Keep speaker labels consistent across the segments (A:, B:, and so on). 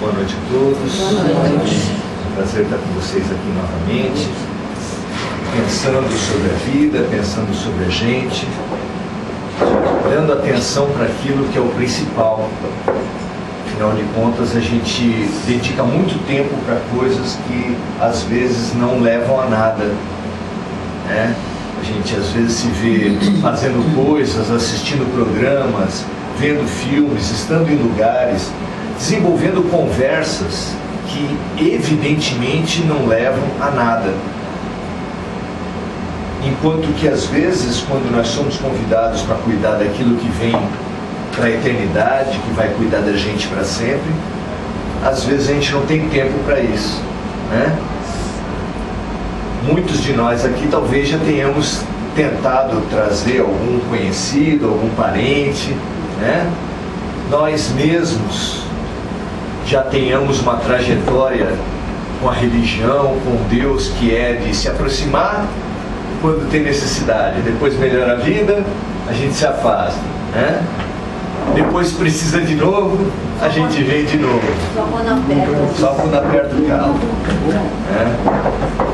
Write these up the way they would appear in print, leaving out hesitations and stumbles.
A: Boa noite a todos.
B: Boa noite.
A: É um prazer estar com vocês aqui novamente, pensando sobre a vida, pensando sobre a gente, dando atenção para aquilo que é o principal. Afinal de contas, a gente dedica muito tempo para coisas que às vezes não levam a nada, né? A gente às vezes se vê fazendo coisas, assistindo programas, vendo filmes, estando em lugares, desenvolvendo conversas que evidentemente não levam a nada. Enquanto que às vezes, quando nós somos convidados para cuidar daquilo que vem para a eternidade, que vai cuidar da gente para sempre, às vezes a gente não tem tempo para isso, né? Muitos de nós aqui talvez já tenhamos tentado trazer algum conhecido, algum parente, né? Nós mesmos já tenhamos uma trajetória com a religião, com Deus, que é de se aproximar quando tem necessidade, depois melhora a vida, a gente se afasta, né? Depois precisa de novo, a gente vem de novo. Só quando aperta o carro.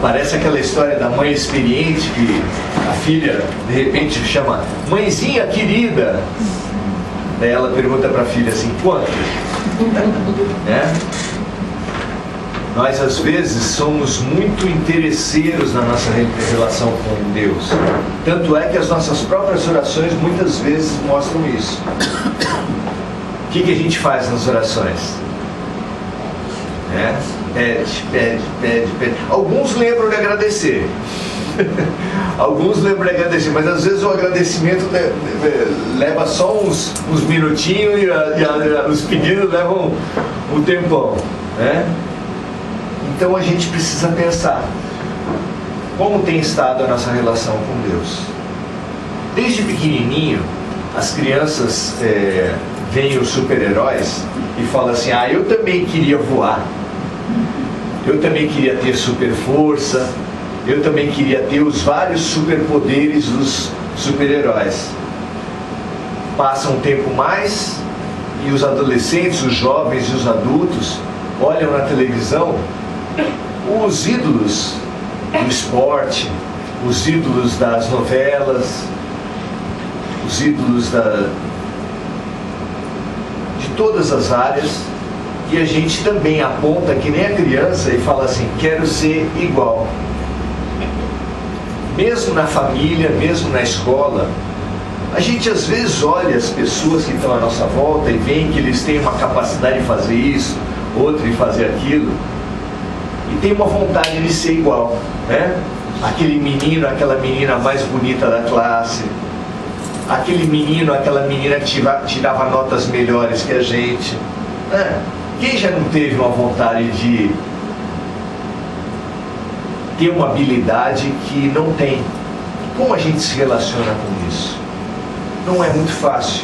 A: Parece aquela história da mãe experiente que a filha de repente chama mãezinha querida. Daí ela pergunta para a filha assim, quantas? Nós às vezes somos muito interesseiros na nossa relação com Deus. Tanto é que as nossas próprias orações muitas vezes mostram isso. O que a gente faz nas orações? Pede. Alguns lembram de agradecer. Alguns lembram de agradecer, mas às vezes o agradecimento leva só uns minutinhos e os pedidos levam um tempão, né? Então a gente precisa pensar como tem estado a nossa relação com Deus. Desde pequenininho, as crianças veem os super-heróis e falam assim, eu também queria voar, eu também queria ter super força, eu também queria ter os vários superpoderes dos super-heróis. Passa um tempo mais e os adolescentes, os jovens e os adultos olham na televisão os ídolos do esporte, os ídolos das novelas, os ídolos de todas as áreas, e a gente também aponta que nem a criança e fala assim, quero ser igual. Mesmo na família, mesmo na escola, a gente às vezes olha as pessoas que estão à nossa volta e vê que eles têm uma capacidade de fazer isso, outra de fazer aquilo, e tem uma vontade de ser igual, né? Aquele menino, aquela menina mais bonita da classe, aquele menino, aquela menina que tirava notas melhores que a gente, né? Quem já não teve uma vontade de ter uma habilidade que não tem? Como a gente se relaciona com isso? Não é muito fácil.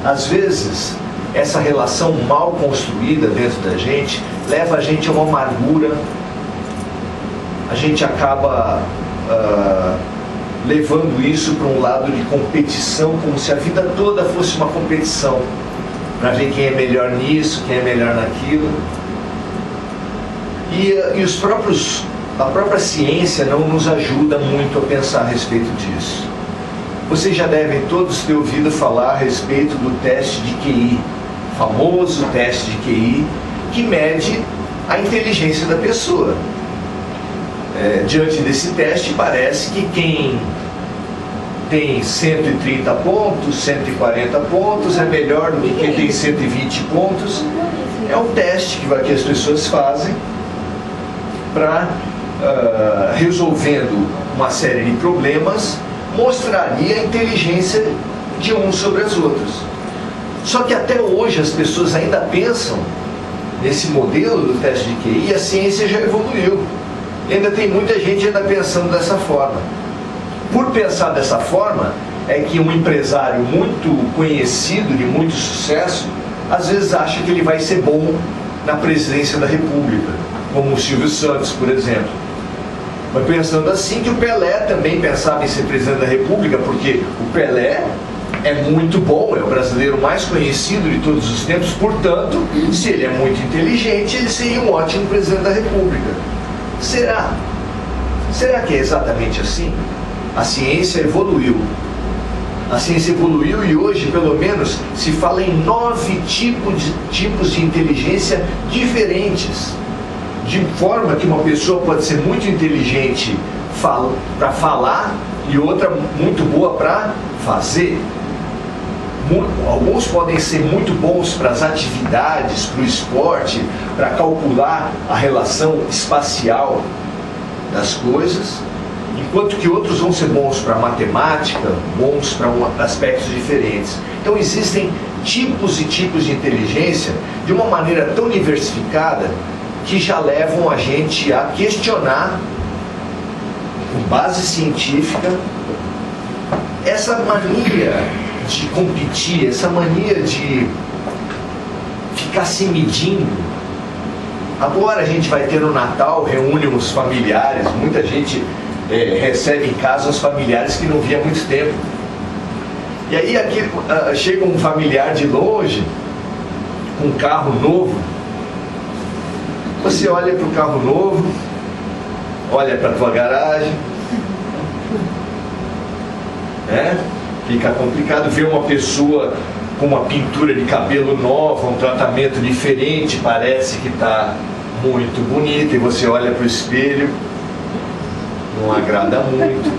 A: Às vezes, essa relação mal construída dentro da gente leva a gente a uma amargura. A gente acaba levando isso para um lado de competição, como se a vida toda fosse uma competição, para ver quem é melhor nisso, quem é melhor naquilo. E a própria ciência não nos ajuda muito a pensar a respeito disso. Vocês já devem todos ter ouvido falar a respeito do teste de QI, famoso teste de QI, que mede a inteligência da pessoa. Diante desse teste, parece que quem tem 130 pontos, 140 pontos, é melhor do que quem tem 120 pontos. É um teste que as pessoas fazem para, resolvendo uma série de problemas, mostraria a inteligência de uns sobre as outras. Só que até hoje as pessoas ainda pensam nesse modelo do teste de QI e a ciência já evoluiu. E ainda tem muita gente ainda pensando dessa forma. Por pensar dessa forma, é que um empresário muito conhecido, de muito sucesso, às vezes acha que ele vai ser bom na presidência da República, como o Silvio Santos, por exemplo. Mas pensando assim, que o Pelé também pensava em ser presidente da República, porque o Pelé é muito bom, é o brasileiro mais conhecido de todos os tempos, portanto, se ele é muito inteligente, ele seria um ótimo presidente da República. Será? Será que é exatamente assim? A ciência evoluiu. A ciência evoluiu e hoje, pelo menos, se fala em 9 tipos de inteligência diferentes. De forma que uma pessoa pode ser muito inteligente para falar e outra muito boa para fazer. Alguns podem ser muito bons para as atividades, para o esporte, para calcular a relação espacial das coisas, enquanto que outros vão ser bons para matemática, bons para aspectos diferentes. Então existem tipos e tipos de inteligência de uma maneira tão diversificada que já levam a gente a questionar, com base científica, essa mania de competir, essa mania de ficar se medindo. Agora a gente vai ter no Natal, reúne os familiares, muita gente recebe em casa os familiares que não via há muito tempo. E aí aqui, chega um familiar de longe, com um carro novo, você olha para o carro novo, olha para a tua garagem, fica complicado ver uma pessoa com uma pintura de cabelo nova, um tratamento diferente, parece que está muito bonita, e você olha para o espelho, não agrada muito.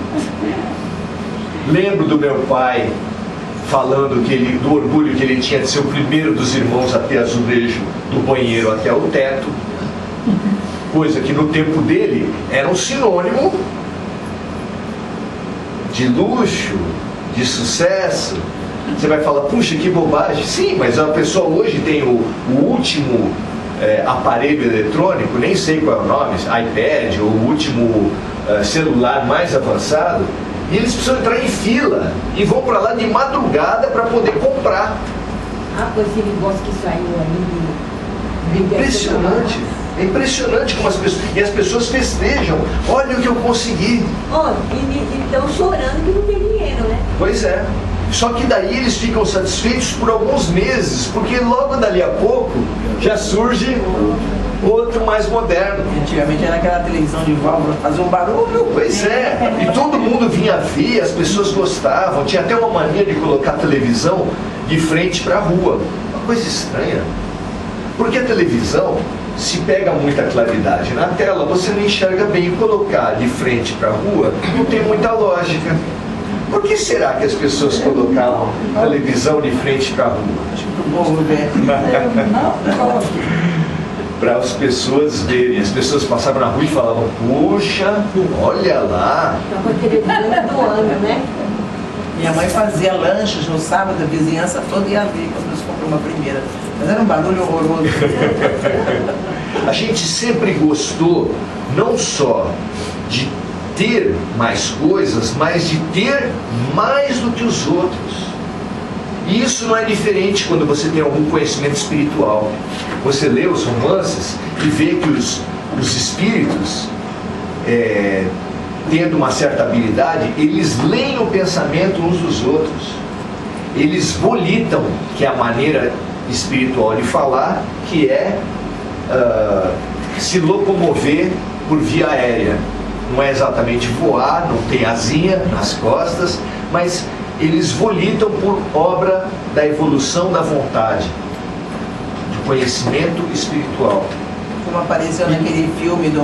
A: Lembro do meu pai falando do orgulho que ele tinha de ser o primeiro dos irmãos a ter azulejo do banheiro até o teto, coisa que no tempo dele era um sinônimo de luxo, de sucesso. Você vai falar, puxa, que bobagem. Sim, mas a pessoa hoje tem o último aparelho eletrônico, nem sei qual é o nome, iPad, ou o último celular mais avançado, e eles precisam entrar em fila e vão para lá de madrugada para poder comprar.
B: Pois esse negócio que saiu aí.
A: Impressionante. É impressionante como as pessoas festejam. Olha o que eu consegui.
B: E estão chorando que não tem dinheiro, né?
A: Pois é. Só que daí eles ficam satisfeitos por alguns meses, porque logo dali a pouco já surge outro mais moderno.
C: Antigamente era aquela televisão de válvula, fazia um barulho.
A: Pois é, e todo mundo vinha ver, as pessoas gostavam. Tinha até uma mania de colocar a televisão de frente para a rua. Uma coisa estranha. Porque a televisão, se pega muita claridade na tela, você não enxerga bem. E colocar de frente para a rua não tem muita lógica. Por que será que as pessoas colocavam a televisão de frente para a rua?
C: Acho que o povo vê.
A: Para as pessoas verem. As pessoas passavam na rua e falavam, puxa, olha lá.
B: Então foi televisão do ano, né?
C: Minha mãe fazia lanches no sábado, a vizinhança toda ia ver quando eles comprou uma primeira. Mas era um barulho horroroso.
A: A gente sempre gostou, não só de ter mais coisas, mas de ter mais do que os outros. E isso não é diferente quando você tem algum conhecimento espiritual. Você lê os romances e vê que os espíritos, tendo uma certa habilidade, eles leem o pensamento uns dos outros. Eles volitam, que é a maneira espiritual de falar, que é se locomover por via aérea. Não é exatamente voar, não tem asinha nas costas, mas eles volitam por obra da evolução da vontade, do conhecimento espiritual.
C: Como apareceu naquele filme do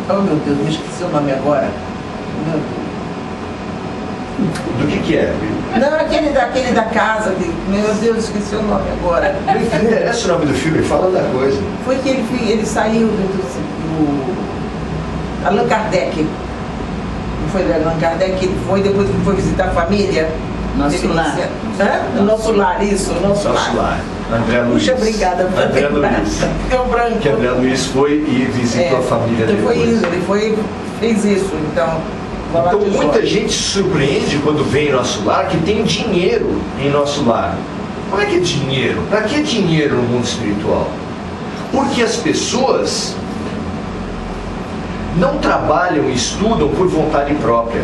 C: oh meu Deus, me esqueci o nome agora.
A: Do que é?
C: Não, aquele da casa, meu Deus, esqueci o nome agora.
A: Não interessa o nome do filme, fala da coisa.
C: Foi que ele saiu do Allan Kardec. Não foi do Allan Kardec, ele foi, depois ele foi visitar a família.
D: Nosso Lar.
C: O Nosso Lar, isso, o Nosso Lar.
A: André Luiz.
C: Puxa, obrigada.
A: André Luiz.
C: Deu branco.
A: Que André Luiz foi e visitou a família
C: ele
A: depois.
C: Ele fez isso, então...
A: Então muita gente se surpreende quando vem em Nosso Lar que tem dinheiro em Nosso Lar. Como é que é dinheiro? Para que dinheiro no mundo espiritual? Porque as pessoas não trabalham e estudam por vontade própria.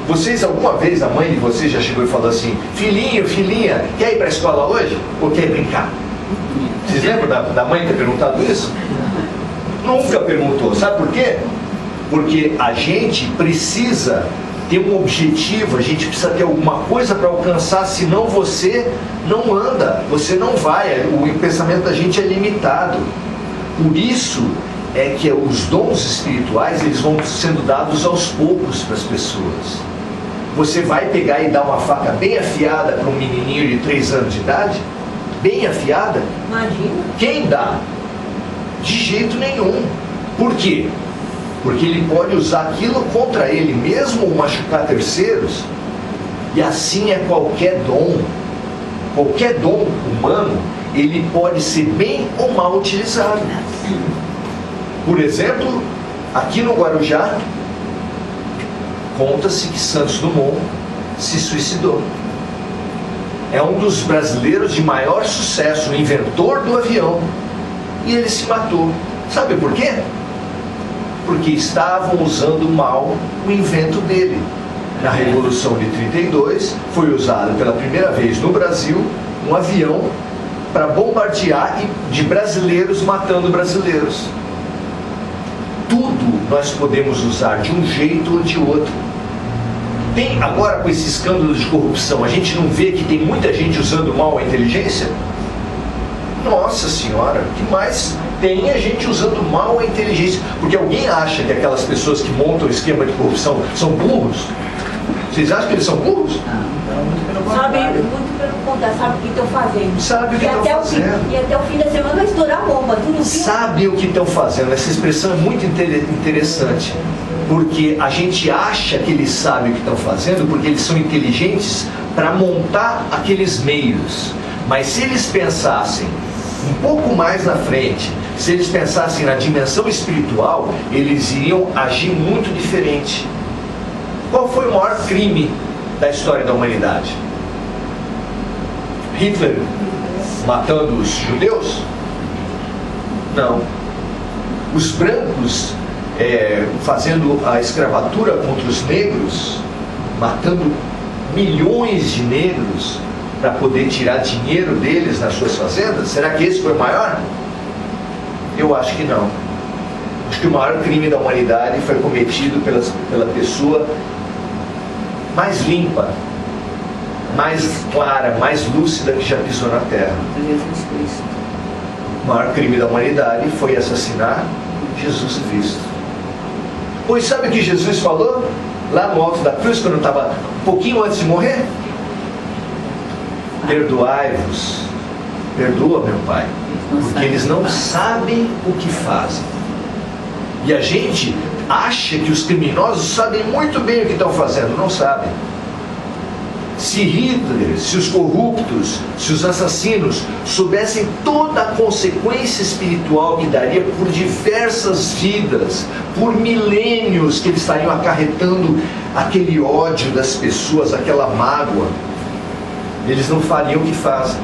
A: Vocês, alguma vez, a mãe de vocês já chegou e falou assim: filhinho, filhinha, quer ir para a escola hoje? Ou quer brincar? Vocês lembram da mãe ter perguntado isso? Nunca perguntou. Sabe por quê? Porque a gente precisa ter um objetivo, a gente precisa ter alguma coisa para alcançar, senão você não anda, você não vai, o pensamento da gente é limitado. Por isso é que os dons espirituais, eles vão sendo dados aos poucos para as pessoas. Você vai pegar e dar uma faca bem afiada para um menininho de 3 anos de idade? Bem afiada?
B: Imagina.
A: Quem dá? De jeito nenhum. Por quê? Porque ele pode usar aquilo contra ele mesmo ou machucar terceiros. E assim é qualquer dom. Qualquer dom humano, ele pode ser bem ou mal utilizado. Por exemplo, aqui no Guarujá, conta-se que Santos Dumont se suicidou. É um dos brasileiros de maior sucesso, o inventor do avião. E ele se matou. Sabe por quê? Porque estavam usando mal o invento dele. Na Revolução de 32, foi usado pela primeira vez no Brasil um avião para bombardear de brasileiros matando brasileiros. Tudo nós podemos usar de um jeito ou de outro. Tem agora, com esse escândalo de corrupção, a gente não vê que tem muita gente usando mal a inteligência? Nossa Senhora, o que mais tem a gente usando mal a inteligência? Porque alguém acha que aquelas pessoas que montam o esquema de corrupção são burros? Vocês acham que eles são burros?
B: Sabe, muito pelo contrário, sabe o que estão fazendo.
A: Sabe o que estão fazendo.
B: E até o fim da semana vai estourar a bomba. Tu não viu?
A: Sabe o que estão fazendo. Essa expressão é muito interessante. Porque a gente acha que eles sabem o que estão fazendo, porque eles são inteligentes para montar aqueles meios. Mas se eles pensassem um pouco mais na frente, se eles pensassem na dimensão espiritual, eles iriam agir muito diferente. Qual foi o maior crime da história da humanidade? Hitler matando os judeus? Não. Os brancos fazendo a escravatura contra os negros, matando milhões de negros para poder tirar dinheiro deles nas suas fazendas? Será que esse foi o maior? Eu acho que não. Acho que o maior crime da humanidade foi cometido pela pessoa mais limpa, mais clara, mais lúcida que já pisou na terra.
C: Jesus Cristo.
A: O maior crime da humanidade foi assassinar Jesus Cristo. Pois sabe o que Jesus falou lá no alto da cruz, quando estava um pouquinho antes de morrer? Perdoai-vos, perdoa, meu Pai, porque eles não sabem o que fazem. E a gente acha que os criminosos sabem muito bem o que estão fazendo. Não sabem. Se Hitler, se os corruptos, se os assassinos soubessem toda a consequência espiritual que daria por diversas vidas, por milênios que eles estariam acarretando aquele ódio das pessoas, aquela mágoa, eles não fariam o que fazem.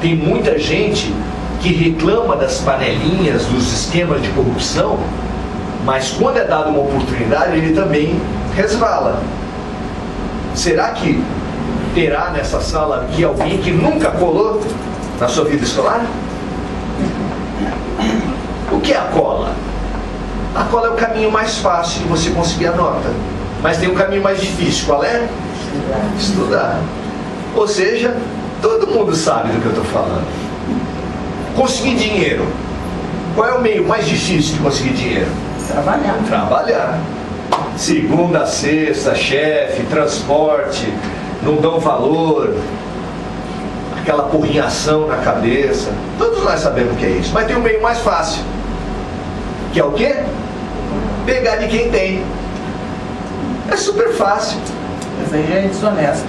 A: Tem muita gente que reclama das panelinhas, dos esquemas de corrupção, mas quando é dada uma oportunidade, ele também resvala. Será que terá nessa sala aqui alguém que nunca colou na sua vida escolar? O que é a cola? A cola é o caminho mais fácil de você conseguir a nota, mas tem um caminho mais difícil. Qual é? Estudar. Ou seja, todo mundo sabe do que eu estou falando. Conseguir dinheiro. Qual é o meio mais difícil de conseguir dinheiro?
C: Trabalhar.
A: Trabalhar. Segunda a sexta, chefe, transporte, não dão valor, aquela porrinhação na cabeça. Todos nós sabemos o que é isso. Mas tem um meio mais fácil, que é o quê? Pegar de quem tem. É super fácil.
C: Mas aí é desonesto.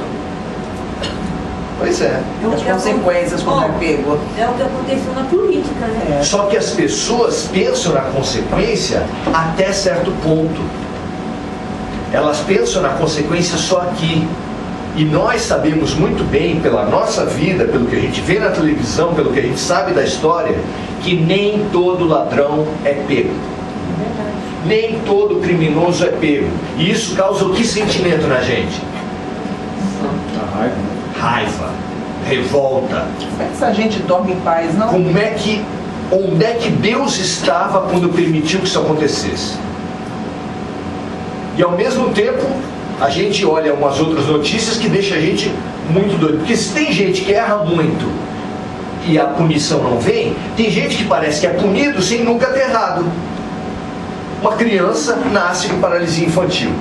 A: Pois é.
C: As consequências quando é pego.
B: É o que aconteceu na política, né?
A: Só que as pessoas pensam na consequência até certo ponto. Elas pensam na consequência só aqui. E nós sabemos muito bem, pela nossa vida, pelo que a gente vê na televisão, pelo que a gente sabe da história, que nem todo ladrão é pego. Nem todo criminoso é pego. E isso causa o que sentimento na gente? Raiva, revolta.
C: Como é que essa gente dorme em paz, não?
A: Onde é que Deus estava quando permitiu que isso acontecesse? E ao mesmo tempo, a gente olha umas outras notícias que deixam a gente muito doido. Porque se tem gente que erra muito e a punição não vem, tem gente que parece que é punido sem nunca ter errado. Uma criança nasce com paralisia infantil,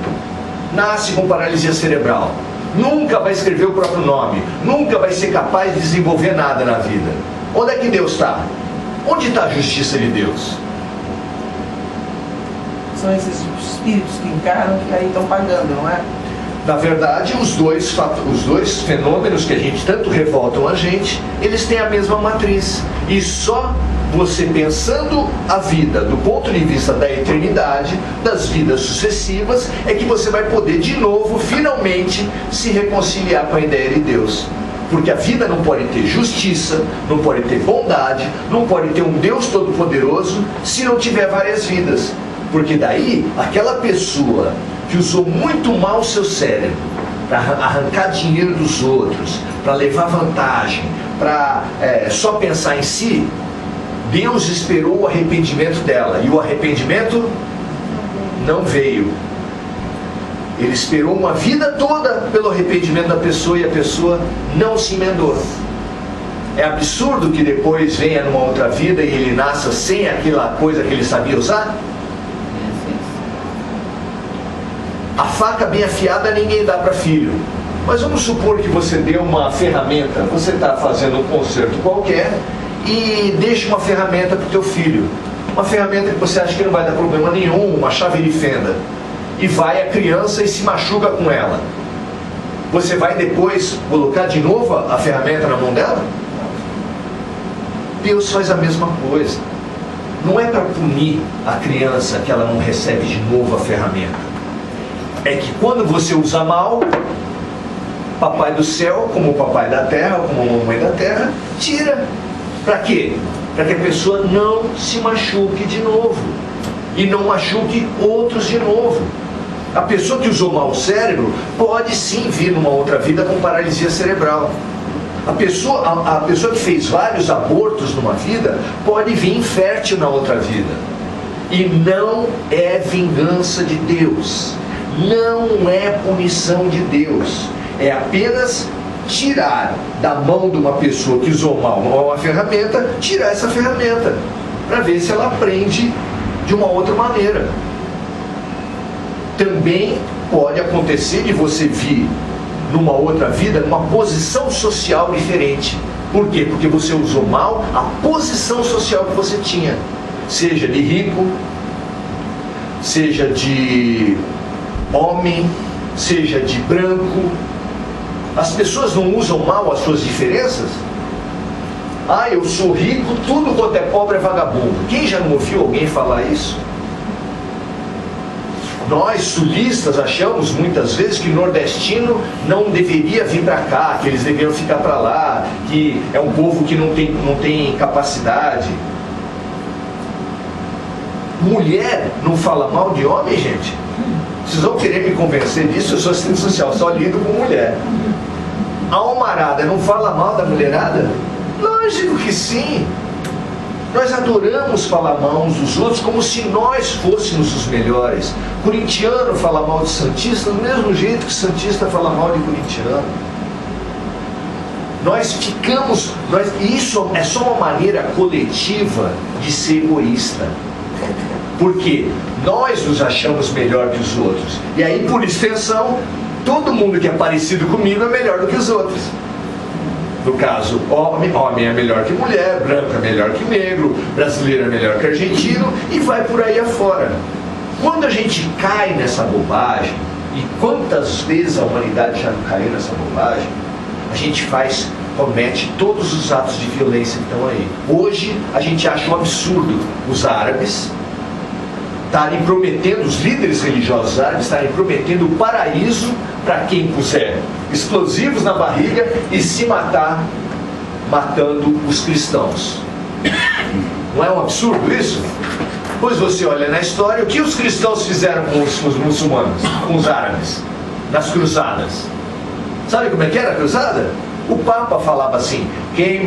A: nasce com paralisia cerebral, nunca vai escrever o próprio nome, nunca vai ser capaz de desenvolver nada na vida. Onde é que Deus está? Onde está a justiça de Deus?
C: São esses espíritos que encarnam que aí estão pagando, não é?
A: Na verdade, os dois fenômenos que a gente tanto revoltam a gente, eles têm a mesma matriz. E só você pensando a vida do ponto de vista da eternidade, das vidas sucessivas, é que você vai poder de novo, finalmente, se reconciliar com a ideia de Deus. Porque a vida não pode ter justiça, não pode ter bondade, não pode ter um Deus todo-poderoso se não tiver várias vidas. Porque daí, aquela pessoa que usou muito mal o seu cérebro para arrancar dinheiro dos outros, para levar vantagem, para só pensar em si, Deus esperou o arrependimento dela, e o arrependimento não veio. Ele esperou uma vida toda pelo arrependimento da pessoa, e a pessoa não se emendou. É absurdo que depois venha numa outra vida e ele nasça sem aquela coisa que ele sabia usar? A faca bem afiada ninguém dá para filho. Mas vamos supor que você deu uma ferramenta, você está fazendo um concerto qualquer e deixa uma ferramenta para o teu filho. Uma ferramenta que você acha que não vai dar problema nenhum, uma chave de fenda. E vai a criança e se machuca com ela. Você vai depois colocar de novo a ferramenta na mão dela? Deus faz a mesma coisa. Não é para punir a criança que ela não recebe de novo a ferramenta. É que quando você usa mal, papai do céu, como o papai da terra, como a mamãe da terra, tira. Para quê? Para que a pessoa não se machuque de novo. E não machuque outros de novo. A pessoa que usou mal o cérebro pode sim vir numa outra vida com paralisia cerebral. A pessoa que fez vários abortos numa vida pode vir infértil na outra vida. E não é vingança de Deus. Não é punição de Deus. É apenas tirar da mão de uma pessoa que usou mal uma ferramenta, tirar essa ferramenta, para ver se ela aprende de uma outra maneira. Também pode acontecer de você vir numa outra vida, numa posição social diferente. Por quê? Porque você usou mal a posição social que você tinha. Seja de rico, seja de homem, seja de branco. As pessoas não usam mal as suas diferenças? Ah, eu sou rico, tudo quanto é pobre é vagabundo. Quem já não ouviu alguém falar isso? Nós, sulistas, achamos muitas vezes que nordestino não deveria vir para cá, que eles deveriam ficar para lá, que é um povo que não tem capacidade. Mulher não fala mal de homem, gente? Vocês vão querer me convencer disso? Eu sou assistente social, só lido com mulher. A almarada não fala mal da mulherada? Lógico que sim. Nós adoramos falar mal uns dos outros como se nós fôssemos os melhores. Corintiano fala mal de santista do mesmo jeito que santista fala mal de corintiano. Isso é só uma maneira coletiva de ser egoísta. Porque nós nos achamos melhor que os outros. E aí, por extensão, todo mundo que é parecido comigo é melhor do que os outros. No caso, homem é melhor que mulher, branco é melhor que negro, brasileiro é melhor que argentino, e vai por aí afora. Quando a gente cai nessa bobagem, e quantas vezes a humanidade já não caiu nessa bobagem, a gente comete todos os atos de violência que estão aí. Hoje, a gente acha um absurdo os árabes estarem prometendo, os líderes religiosos árabes estarem prometendo o paraíso para quem puser explosivos na barriga e se matar matando os cristãos. Não é um absurdo isso? Pois você olha na história, o que os cristãos fizeram com os muçulmanos, com os árabes, nas cruzadas? Sabe como é que era a cruzada? O Papa falava assim: quem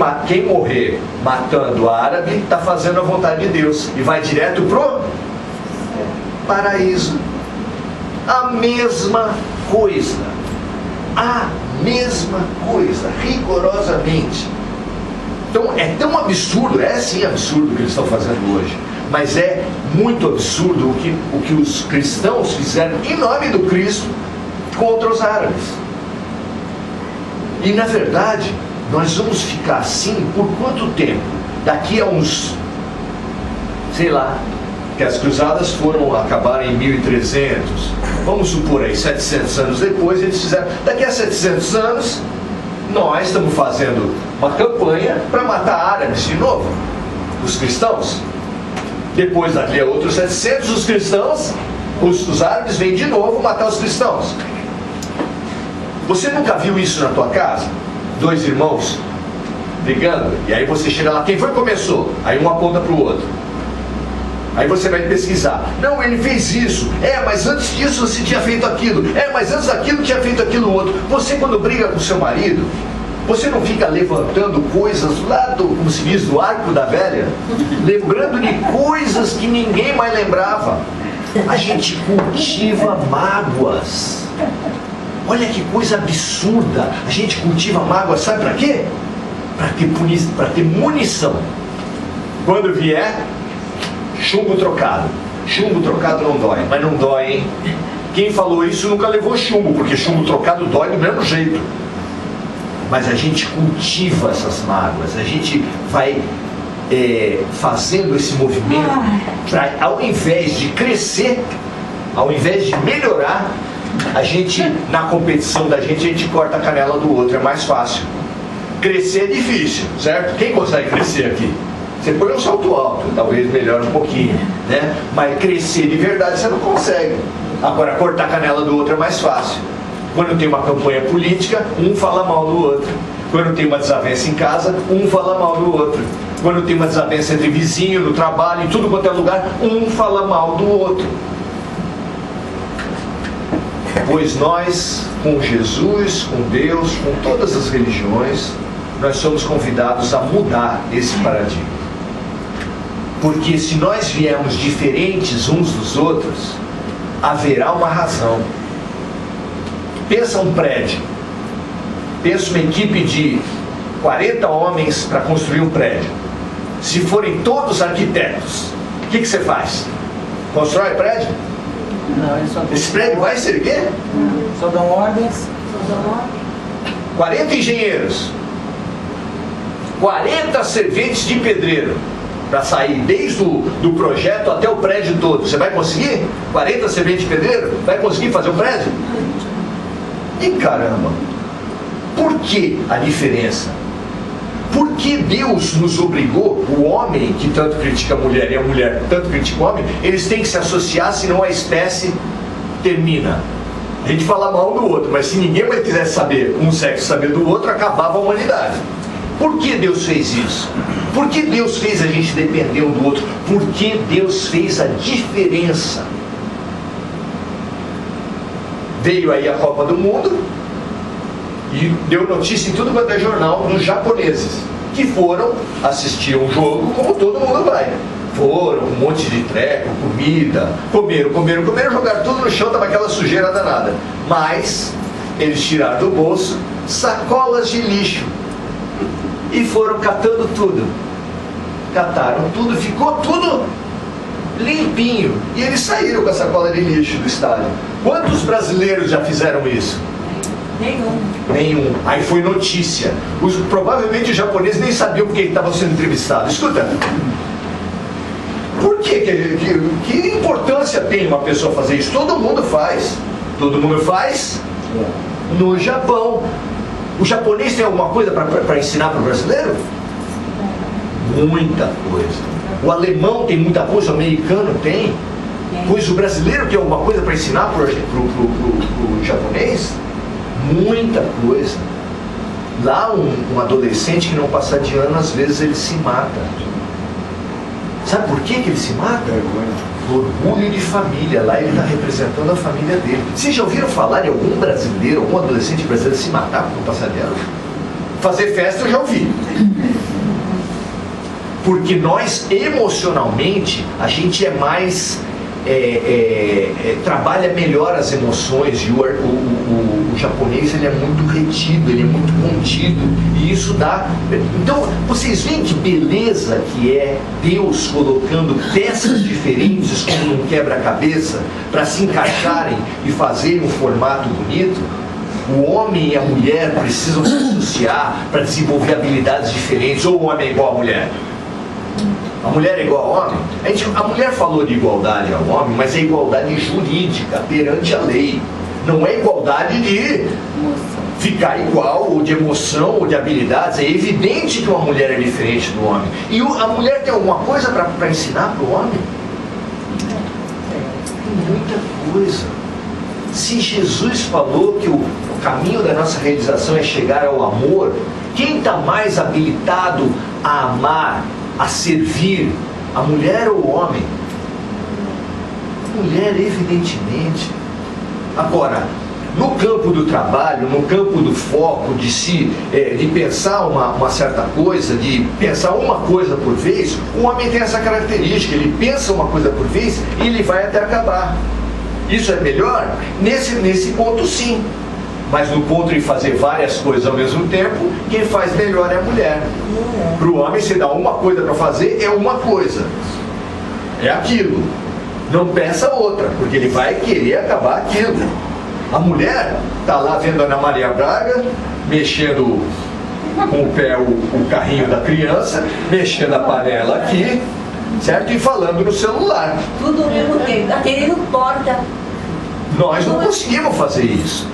A: morrer matando árabe está fazendo a vontade de Deus e vai direto pro paraíso. A mesma coisa, rigorosamente. Então é tão absurdo, é sim absurdo o que eles estão fazendo hoje, mas é muito absurdo o que os cristãos fizeram em nome do Cristo contra os árabes. E na verdade, nós vamos ficar assim por quanto tempo? Daqui a uns, sei lá, que as cruzadas acabaram em 1300, vamos supor aí 700 anos depois, eles fizeram, daqui a 700 anos nós estamos fazendo uma campanha para matar árabes de novo, os cristãos. Depois daqui a outros 700, os cristãos, os árabes vêm de novo matar os cristãos. Você nunca viu isso na tua casa? Dois irmãos brigando, e aí você chega lá, quem foi que começou? Aí um aponta para o outro. Aí você vai pesquisar. Não, ele fez isso. Mas antes disso você tinha feito aquilo. Mas antes daquilo tinha feito aquilo outro. Você, quando briga com seu marido, você não fica levantando coisas lá como se diz, do arco da velha? Lembrando de coisas que ninguém mais lembrava. A gente cultiva mágoas. Olha que coisa absurda. A gente cultiva mágoas, sabe para quê? Para ter munição. Quando vier, chumbo trocado. Chumbo trocado não dói, mas não dói, hein? Quem falou isso nunca levou chumbo, porque chumbo trocado dói do mesmo jeito. Mas a gente cultiva essas mágoas, a gente vai fazendo esse movimento para, ao invés de crescer, ao invés de melhorar, a gente, na competição da gente, a gente corta a canela do outro, é mais fácil. Crescer é difícil, certo? Quem consegue crescer aqui? Você põe um salto alto, talvez melhore um pouquinho, né? Mas crescer de verdade você não consegue. Agora, cortar a canela do outro é mais fácil. Quando tem uma campanha política, um fala mal do outro. Quando tem uma desavença em casa, um fala mal do outro. Quando tem uma desavença entre vizinho, no trabalho, em tudo quanto é lugar, um fala mal do outro. Pois nós, com Jesus, com Deus, com todas as religiões, nós somos convidados a mudar esse paradigma. Porque se nós viemos diferentes uns dos outros, haverá uma razão. Pensa um prédio. Pensa uma equipe de 40 homens para construir um prédio. Se forem todos arquitetos, o que você faz? Constrói prédio?
C: Não, eles só
A: esse prédio vai se erguer?
C: Só dão ordens.
A: 40 engenheiros, 40 serventes de pedreiro para sair desde do projeto até o prédio todo. Você vai conseguir? 40 serventes de pedreiro? Vai conseguir fazer o prédio? E caramba, por que a diferença? Por que Deus nos obrigou, o homem que tanto critica a mulher e a mulher que tanto critica o homem, eles têm que se associar, senão a espécie termina. A gente fala mal do outro, mas se ninguém mais quisesse saber um sexo saber do outro, acabava a humanidade. Por que Deus fez isso? Por que Deus fez a gente depender um do outro? Por que Deus fez a diferença? Veio aí a Copa do Mundo e deu notícia em tudo quanto é jornal dos japoneses que foram assistir um jogo como todo mundo vai. Foram, um monte de treco, comida, comeram, jogaram tudo no chão, tava aquela sujeira danada. Mas eles tiraram do bolso sacolas de lixo e foram catando tudo. Cataram tudo, ficou tudo limpinho. E eles saíram com a sacola de lixo do estádio. Quantos brasileiros já fizeram isso? Nenhum. Aí foi notícia. Provavelmente os japoneses nem sabiam porque estavam sendo entrevistados. Escuta, por que importância tem uma pessoa fazer isso? Todo mundo faz. Todo mundo faz no Japão. O japonês tem alguma coisa para ensinar para o brasileiro? Muita coisa. O alemão tem muita coisa, o americano tem. Pois o brasileiro tem alguma coisa para ensinar para o japonês? Muita coisa. Lá um adolescente que não passa de ano, às vezes ele se mata. Sabe por que ele se mata? Orgulho de família. Lá ele está representando a família dele. Vocês já ouviram falar em algum brasileiro, algum adolescente brasileiro se matar por passar de ano? Fazer festa eu já ouvi. Porque nós, emocionalmente, a gente é mais... trabalha melhor as emoções, e o japonês ele é muito retido, ele é muito contido, e isso dá... Então, vocês veem que beleza que é Deus colocando peças diferentes como um quebra-cabeça para se encaixarem e fazerem um formato bonito. O homem e a mulher precisam se associar para desenvolver habilidades diferentes, ou o homem é igual à mulher? A mulher é igual ao homem? A mulher falou de igualdade ao homem, mas é igualdade jurídica, perante a lei. Não é igualdade de ficar igual, ou de emoção, ou de habilidades. É evidente que uma mulher é diferente do homem. E a mulher tem alguma coisa para ensinar para o homem? Tem muita coisa. Se Jesus falou que o caminho da nossa realização é chegar ao amor, quem está mais habilitado a amar, a servir, a mulher ou o homem? Mulher, evidentemente. Agora, no campo do trabalho, no campo do foco, de pensar uma certa coisa, de pensar uma coisa por vez, o homem tem essa característica, ele pensa uma coisa por vez e ele vai até acabar. Isso é melhor? Nesse ponto, sim. Mas no ponto de fazer várias coisas ao mesmo tempo, quem faz melhor é a mulher. Para o homem, se dá uma coisa para fazer, é uma coisa. É aquilo. Não peça outra, porque ele vai querer acabar aquilo. A mulher está lá vendo a Ana Maria Braga, mexendo com o pé o carrinho da criança, mexendo a panela aqui, certo? E falando no celular.
B: Tudo ao mesmo tempo, está querendo porta.
A: Nós não conseguimos fazer isso.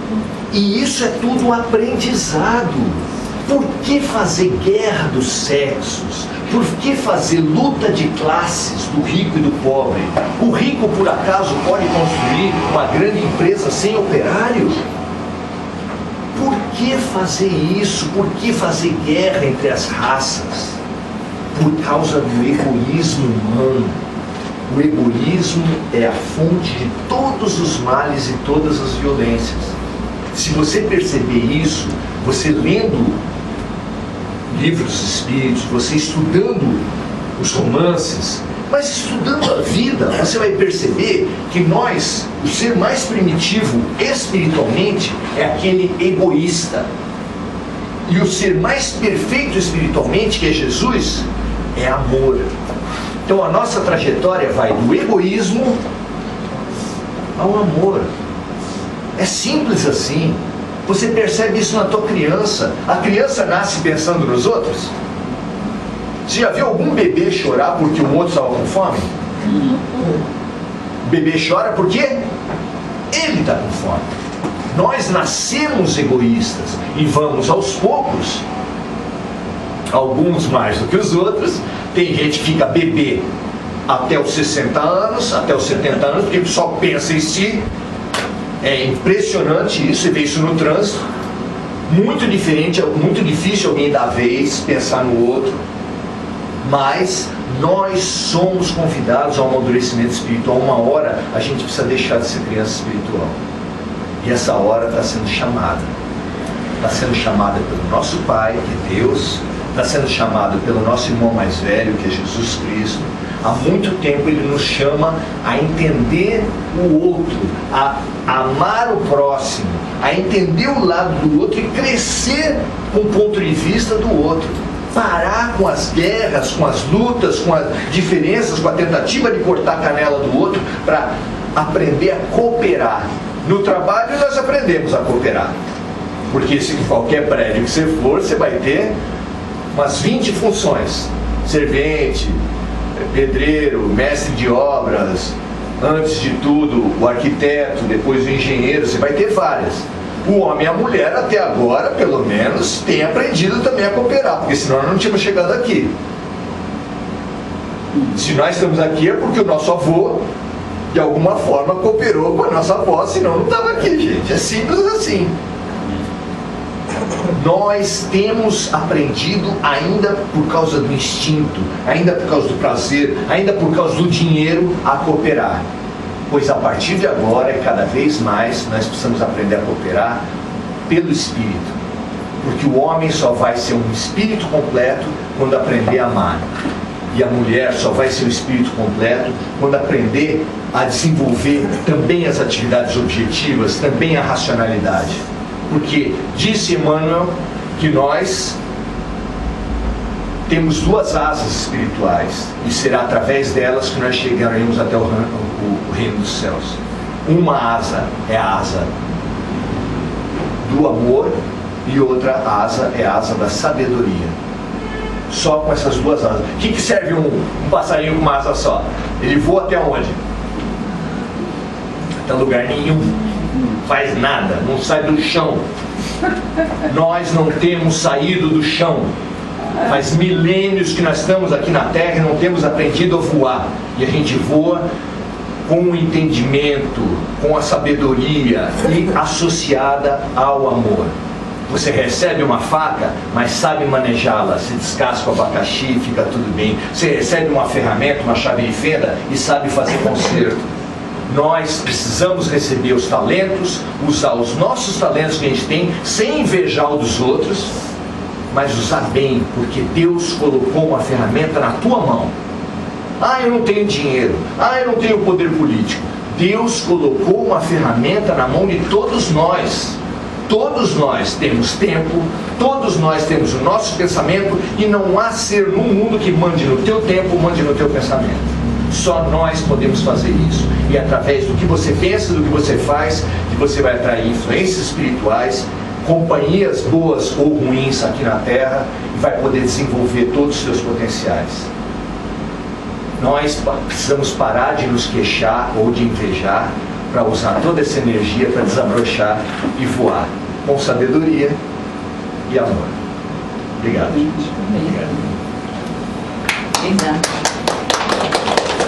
A: E isso é tudo aprendizado. Por que fazer guerra dos sexos? Por que fazer luta de classes do rico e do pobre? O rico, por acaso, pode construir uma grande empresa sem operário? Por que fazer isso? Por que fazer guerra entre as raças? Por causa do egoísmo humano. O egoísmo é a fonte de todos os males e todas as violências. Se você perceber isso, você lendo livros espíritos, você estudando os romances, mas estudando a vida, você vai perceber que nós, o ser mais primitivo espiritualmente, é aquele egoísta. E o ser mais perfeito espiritualmente, que é Jesus, é amor. Então a nossa trajetória vai do egoísmo ao amor. É simples assim. Você percebe isso na tua criança. A criança nasce pensando nos outros. Você já viu algum bebê chorar porque o outro estava com fome? O bebê chora porque ele está com fome. Nós nascemos egoístas e vamos aos poucos, alguns mais do que os outros. Tem gente que fica bebê até os 60 anos, até os 70 anos, porque só pensa em si. É impressionante isso, você vê isso no trânsito. Muito diferente, muito difícil alguém dar vez, pensar no outro. Mas nós somos convidados ao amadurecimento espiritual. Uma hora a gente precisa deixar de ser criança espiritual. E essa hora está sendo chamada. Está sendo chamada pelo nosso Pai, que é Deus. Está sendo chamado pelo nosso irmão mais velho, que é Jesus Cristo. Há muito tempo ele nos chama a entender o outro, a amar o próximo, a entender o lado do outro e crescer com o ponto de vista do outro. Parar com as guerras, com as lutas, com as diferenças, com a tentativa de cortar a canela do outro, para aprender a cooperar. No trabalho nós aprendemos a cooperar, porque se qualquer prédio que você for, você vai ter umas 20 funções: servente, pedreiro, mestre de obras, antes de tudo o arquiteto, depois o engenheiro. Você vai ter várias. O homem e a mulher até agora, pelo menos, têm aprendido também a cooperar, porque senão nós não tínhamos chegado aqui. Se nós estamos aqui é porque o nosso avô de alguma forma cooperou com a nossa avó, senão não estava aqui, gente. É simples assim. Nós temos aprendido, ainda por causa do instinto, ainda por causa do prazer, ainda por causa do dinheiro, a cooperar. Pois a partir de agora, cada vez mais, nós precisamos aprender a cooperar pelo Espírito. Porque o homem só vai ser um espírito completo quando aprender a amar. E a mulher só vai ser um espírito completo quando aprender a desenvolver também as atividades objetivas, também a racionalidade. Porque disse Emmanuel que nós temos duas asas espirituais e será através delas que nós chegaremos até o reino dos céus. Uma asa é a asa do amor e outra asa é a asa da sabedoria. Só com essas duas asas. O que serve um passarinho com uma asa só? Ele voa até onde? Até lugar nenhum. Não faz nada, não sai do chão. Nós não temos saído do chão. Faz milênios que nós estamos aqui na Terra e não temos aprendido a voar. E a gente voa com o entendimento, com a sabedoria e associada ao amor. Você recebe uma faca, mas sabe manejá-la. Se descasca o abacaxi, fica tudo bem. Você recebe uma ferramenta, uma chave de fenda e sabe fazer conserto. Nós precisamos receber os talentos, usar os nossos talentos que a gente tem, sem invejar o dos outros, mas usar bem, porque Deus colocou uma ferramenta na tua mão. Ah, eu não tenho dinheiro. Ah, eu não tenho poder político. Deus colocou uma ferramenta na mão de todos nós. Todos nós temos tempo, todos nós temos o nosso pensamento e não há ser no mundo que mande no teu tempo, mande no teu pensamento. Só nós podemos fazer isso. E através do que você pensa, do que você faz, que você vai atrair influências espirituais, companhias boas ou ruins aqui na Terra e vai poder desenvolver todos os seus potenciais. Nós precisamos parar de nos queixar ou de invejar para usar toda essa energia para desabrochar e voar com sabedoria e amor. Obrigado, gente.
C: Obrigado.